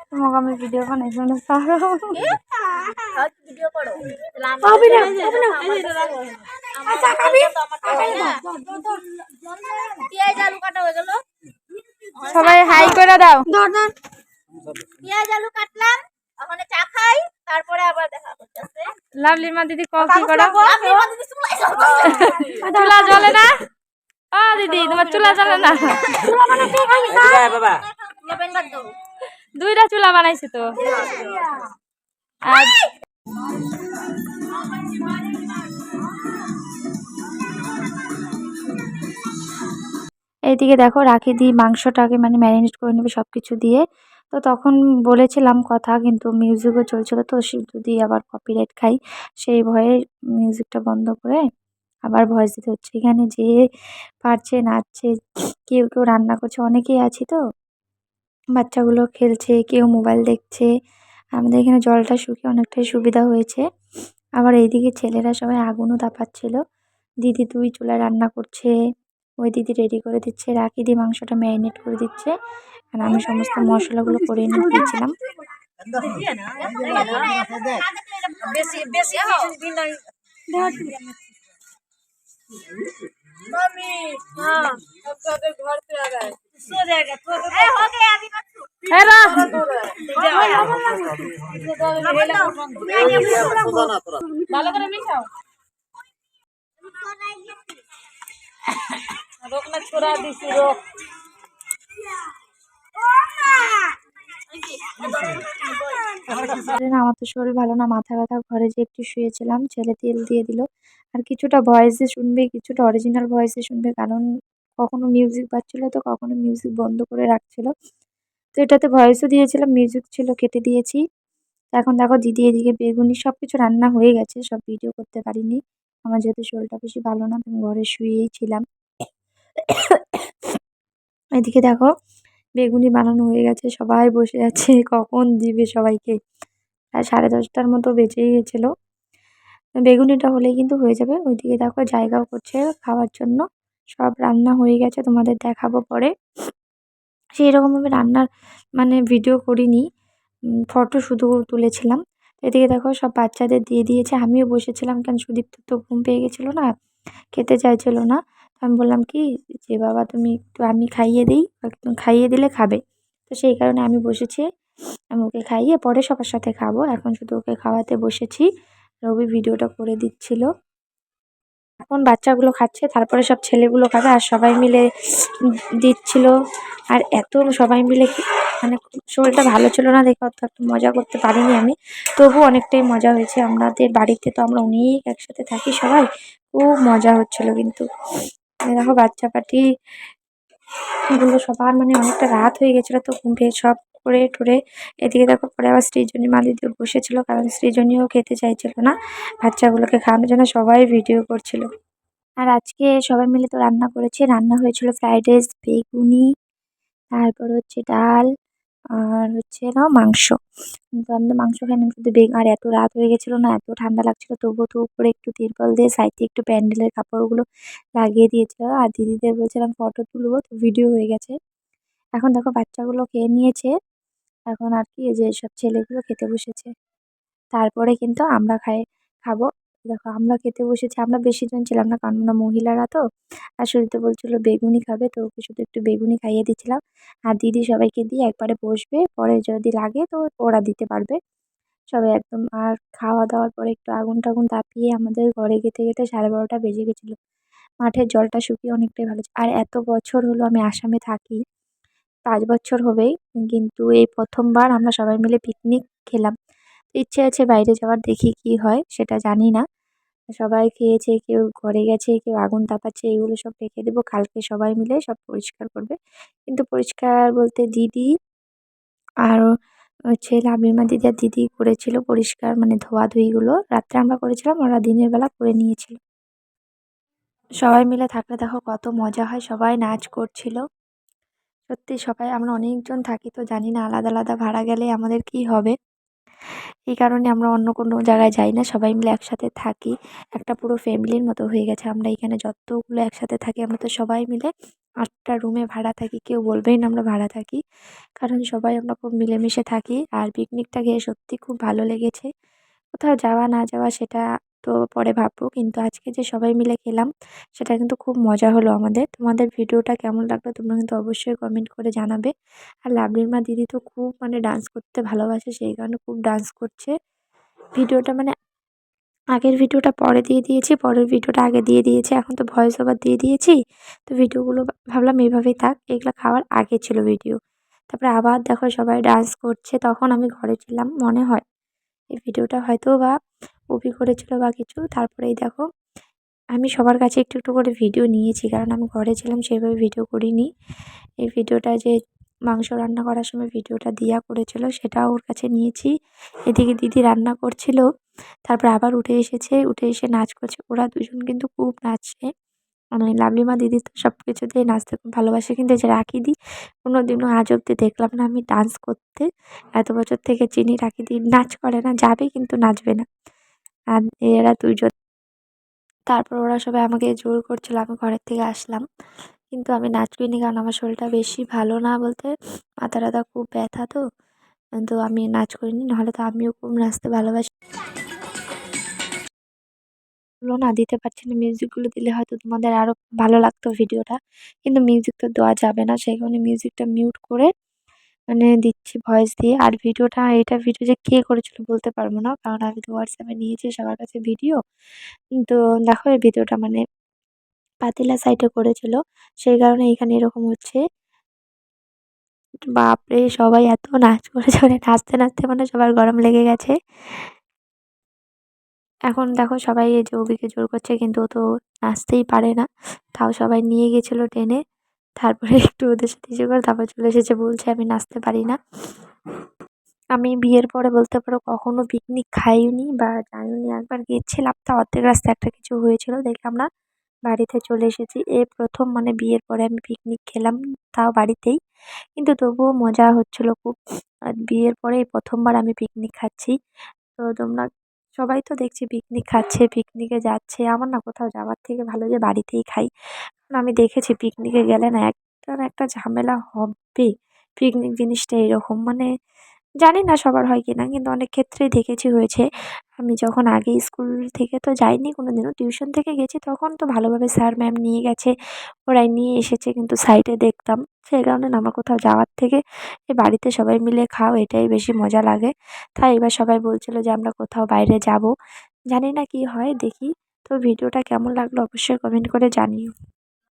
তোমাকে আমি ভিডিও বানাইছি না পারো ভিডিও করো পেঁয়াজ আলু কাটা হয়ে গেল সবাই হাই করে দাও পেঁয়াজ আলু কাটলাম ওখানে চা খাই তারপরে আবার দেখা করতেছে লাভলি মা দিদি কফি করো চুলা জ্বলে না ও দিদি তোমার চুলা জ্বলে না দুইটা চুলা বানাইছি তো আর এইদিকে দেখো রাখি দিয়ে মাংসটাকে মানে ম্যারিনেট করে নেবে সব কিছু দিয়ে। তো তখন বলেছিলাম কথা, কিন্তু মিউজিকও চলছিল তো যদি আবার কপিরাইট খাই সেই ভয়ে মিউজিকটা বন্ধ করে আবার ভয়েস দিতে হচ্ছে। এখানে যে পারছে নাচছে, কেউ কেউ রান্না করছে, অনেকেই আছি তো, বাচ্চাগুলো খেলছে, কেউ মোবাইল দেখছে। আমাদের এখানে জলটা শুকিয়ে অনেকটাই সুবিধা হয়েছে। আবার এইদিকে ছেলেরা সবাই আগুনও তাপাচ্ছিল। দিদি দুই চুলায় রান্না করছে, ওই দিদি রেডি করে দিচ্ছে, রাখি দিয়ে মাংসটা ম্যারিনেট করে দিচ্ছে, আর আমি সমস্ত মশলাগুলো করে এনে দিয়েছিলাম। ভালো করে মিশাও রোক না ছোড়া দিছি রোক আমার তো শরীর ভালো না, মাথা ব্যথা, ঘরে যে একটু শুয়েছিলাম, ছেলে তেল দিয়ে দিল। আর কিছুটা ভয়েসে শুনবে, কিছুটা অরিজিনাল ভয়েসে শুনবে, কারণ কখনো মিউজিক বাজছিল তো কখনো মিউজিক বন্ধ করে রাখছিল। তো এটাতে ভয়েসও দিয়েছিলাম, মিউজিক ছিল কেটে দিয়েছি। এখন দেখো দিদি এদিকে বেগুনি সবকিছু রান্না হয়ে গেছে, সব ভিডিও করতে পারিনি আমার যেহেতু শরীরটা বেশি ভালো না, আমি ঘরে শুয়েই ছিলাম। এদিকে দেখো বেগুনি বানানো হয়ে গেছে, সবাই বসে আছে কখন দিবে সবাইকে। প্রায় 10:30টার মতো বেজেই গেছিলো। বেগুনিটা হলেই কিন্তু হয়ে যাবে। ওইদিকে দেখো জায়গাও করছে খাওয়ার জন্য, সব রান্না হয়ে গেছে, তোমাদের দেখাবো পরে। সেই রকমভাবে রান্নার মানে ভিডিও করিনি, ফটো শুধু তুলেছিলাম। এদিকে দেখো সব বাচ্চাদের দিয়ে দিয়েছে, আমিও বসেছিলাম, কেন সুদীপ্ত তো ঘুম পেয়ে গেছিলো না, খেতে চাইছিল না। আমি বললাম কি যে বাবা তুমি একটু আমি খাইয়ে দিই, খাইয়ে দিলে খাবে। তো সেই কারণে আমি বসেছি, আমি ওকে খাইয়ে পরে সবার সাথে খাবো, এখন শুধু ওকে খাওয়াতে বসেছি। রবি ভিডিওটা করে দিচ্ছিল, এখন বাচ্চাগুলো খাচ্ছে, তারপরে সব ছেলেগুলো খাবে, আর সবাই মিলে দিচ্ছিল। আর এত সবাই মিলে মানে শরীরটা ভালো ছিল না দেখে অত একটু মজা করতে পারিনি আমি, তবু অনেকটাই মজা হয়েছে। আমাদের বাড়িতে তো আমরা অনেক একসাথে থাকি সবাই, খুব মজা হচ্ছিল। কিন্তু দেখো বাচ্চা পাটি গুলো সবার মানে অনেকটা রাত হয়ে গেছিলো, তো ঘুম পেয়ে সব করে টোরে এদিকে দেখো পরে আবার সৃজনী মা দিদিও বসেছিল, কারণ সৃজনীও খেতে চাইছিল না, বাচ্চাগুলোকে খাওয়ানোর জন্য সবাই ভিডিও করছিল। আর আজকে সবাই মিলে তো রান্না করেছি, রান্না হয়েছিল ফ্রাইড রাইস, বেগুনি, তারপর হচ্ছে ডাল, আর হচ্ছে না মাংস। কিন্তু আমি তো মাংস খাইনি, শুধু আর এত রাত হয়ে গেছিলো না, এত ঠান্ডা লাগছিল, তবুও তো উপরে একটু তিরপল দিয়ে সাইডে একটু প্যান্ডেলের কাপড়গুলো লাগিয়ে দিয়েছিল। আর দিদিদের বলছিলাম ফটো তুলবো, তো ভিডিও হয়ে গেছে। এখন দেখো বাচ্চাগুলো খেয়ে নিয়েছে, এখন আর কি এই যে সব ছেলেগুলো খেতে বসেছে, তারপরে কিন্তু আমরা খাবো। দেখো আমরা খেতে বসেছি, আমরা বেশি জন ছিলাম না, কারণ আমরা মহিলারা তো। আর সুজিত বলছিল বেগুনি খাবে, তো ওকে শুধু একটু বেগুনি খাইয়ে দিচ্ছিলাম। আর দিদি সবাইকে দিয়ে একবারে বসবে, পরে যদি লাগে তো ওরা দিতে পারবে সবাই একদম। আর খাওয়া দাওয়ার পরে একটু আগুন টাগুন তাপিয়ে আমাদের ঘরে যেতে যেতে 12:30টা বেজে গেছিলো। মাঠের জলটা শুকিয়ে অনেকটাই ভালো। আর এত বছর হলো আমি আসামে থাকি, 5 বছর হবেই, কিন্তু এই প্রথমবার আমরা সবাই মিলে পিকনিক খেলাম। ইচ্ছে আছে বাইরে যাওয়ার, দেখি কি হয় সেটা জানি না। সবাই খেয়েছে, কেউ ঘরে গেছে, কেউ আগুন তাপাচ্ছে, এগুলো সব রেখে দেবো, কালকে সবাই মিলে সব পরিষ্কার করবে। কিন্তু পরিষ্কার বলতে দিদি আর হচ্ছে লাবলিমা দিদি আর দিদি করেছিল পরিষ্কার, মানে ধোয়াধুয়িগুলো রাত্রে আমরা করেছিলাম, ওরা দিনের বেলা করে নিয়েছিল। সবাই মিলে থাকলে দেখো কত মজা হয়, সবাই নাচ করছিল। সত্যি সবাই আমরা অনেকজন থাকি, তো জানি না আলাদা আলাদা ভাড়া গেলে আমাদের কি হবে। এই কারণে আমরা অন্য কোনো জায়গায় যাই না, সবাই মিলে একসাথে থাকি। একটা পুরো ফ্যামিলির মতো হয়ে গেছে আমরা এখানে যতগুলো একসাথে থাকি, আমরা তো সবাই মিলে 8টা রুমে ভাড়া থাকি, কেউ বলবেই না আমরা ভাড়া থাকি। কারণ সবাই আমরা খুব মিলেমিশে থাকি। আর পিকনিকটা খেয়ে সত্যি খুব ভালো লেগেছে। কোথাও যাওয়া না যাওয়া সেটা তো পরে ভাববো, কিন্তু আজকে যে সবাই মিলে খেলাম সেটা কিন্তু খুব মজা হলো আমাদের। তোমাদের ভিডিওটা কেমন লাগলো তোমরা কিন্তু অবশ্যই কমেন্ট করে জানাবে। আর লাভলির মা দিদি তো খুব মানে ডান্স করতে ভালোবাসে, সেই কারণে খুব ডান্স করছে। ভিডিওটা মানে আগের ভিডিওটা পরে দিয়ে দিয়েছি, পরের ভিডিওটা আগে দিয়ে দিয়েছি, এখন তো ভয়েস ওভার দিয়ে দিয়েছি। তো ভিডিওগুলো ভাবলাম এইভাবেই থাক, এগুলো খাওয়ার আগে ছিল ভিডিও। তারপরে আবার দেখো সবাই ডান্স করছে, তখন আমি ঘরে ছিলাম মনে হয়। এই ভিডিওটা হয়তো বা কপি করেছিল বা কিছু। তারপরে এই দেখো আমি সবার কাছে একটু একটু করে ভিডিও নিয়েছি, কারণ আমি ঘরে ছিলাম সেভাবে ভিডিও করিনি। এই ভিডিওটা যে মাংস রান্না করার সময় ভিডিওটা দিয়া করেছিল সেটাও ওর কাছে নিয়েছি। এদিকে দিদি রান্না করছিল, তারপর আবার উঠে এসেছে, উঠে এসে নাচ করছে। ওরা দুজন কিন্তু খুব নাচছে। মানে লাভলিমা দিদি তো সব কিছুতেই নাচতে খুব ভালোবাসে, কিন্তু এই যে রাকিদি কোনোদিনও আজ অব্দি দেখলাম না আমি ডান্স করতে। এত বছর থেকে চিনি, রাকিদি নাচ করে না, যাবে কিন্তু নাচবে না। আর এরা দুজন, তারপর ওরা সবাই আমাকে জোর করছিল, আমি ঘরের থেকে আসলাম। কিন্তু আমি নাচ করিনি, কারণ আমার শরীরটা বেশি ভালো না, বলতে মাথা টাথা খুব ব্যথা তো। তো আমি নাচ করিনি, নাহলে তো আমিও খুব নাচতে ভালোবাসি। গুলো না দিতে পারছি না, মিউজিকগুলো দিলে হয়তো তোমাদের আরো ভালো লাগতো ভিডিওটা, কিন্তু মিউজিক তো দেওয়া যাবে না, সেই কারণে মিউজিকটা মিউট করে মানে দিচ্ছি ভয়েস দিয়ে। আর ভিডিওটা, এটা ভিডিও যে কে করেছিল বলতে পারবো না, কারণ আমি তো হোয়াটসঅ্যাপে নিয়েছি সবার কাছে ভিডিও। তো দেখো এই ভিডিওটা মানে পাতিলা সাইটে করেছিল, সেই কারণে এখানে এরকম হচ্ছে। বাপরে সবাই এত নাচ করেছে, মানে নাচতে নাচতে মানে সবার গরম লেগে গেছে। এখন দেখো সবাই এই যে অভিকে জোর করছে, কিন্তু ও তো নাচতেই পারে না। তাও সবাই নিয়ে গেছিল টেনে, তারপরে একটু ওদের সাথে ইয়ে করে তারপর চলে এসেছে, বলছে আমি নাচতে পারি না। আমি বিয়ের পরে বলতে পারো কখনো পিকনিক খাইনি বা যাইওনি, একবার গিয়েছিলাম, তা অর্ধেক রাস্তায় একটা কিছু হয়েছিল দেখে আমরা বাড়িতে চলে এসেছি। প্রথম মানে বিয়ের পরে আমি পিকনিক খেলাম, তাও বাড়িতেই। কিন্তু তবুও মজা হচ্ছিল খুব। আর বিয়ের পরে এই প্রথমবার আমি পিকনিক খাচ্ছি। তো তোমরা সবাই তো দেখছি পিকনিক খাচ্ছে, পিকনিকে যাচ্ছে। আমার না কোথাও যাওয়ার থেকে ভালো যে বাড়িতেই খাই। কারণ আমি দেখেছি পিকনিকে গেলে না একটা না একটা ঝামেলা হবে। পিকনিক জিনিসটা এরকম, মানে জানি না সবার হয় কিনা, কিন্তু অনেক ক্ষেত্রেই দেখেছি হয়েছে। আমি যখন আগে স্কুল থেকে তো যাইনি কোনোদিনও, টিউশন থেকে গেছি, তখন তো ভালোভাবে স্যার ম্যাম নিয়ে গেছে, ওরাই নিয়ে এসেছে, কিন্তু সাইডে দেখতাম। সেই কারণে না আমার কোথাও যাওয়ার থেকে এই বাড়িতে সবাই মিলে খাও এটাই বেশি মজা লাগে। তাই এবার সবাই বলছিল যে আমরা কোথাও বাইরে যাব, জানি না কি হয় দেখি। তো ভিডিওটা কেমন লাগলো অবশ্যই কমেন্ট করে জানিও।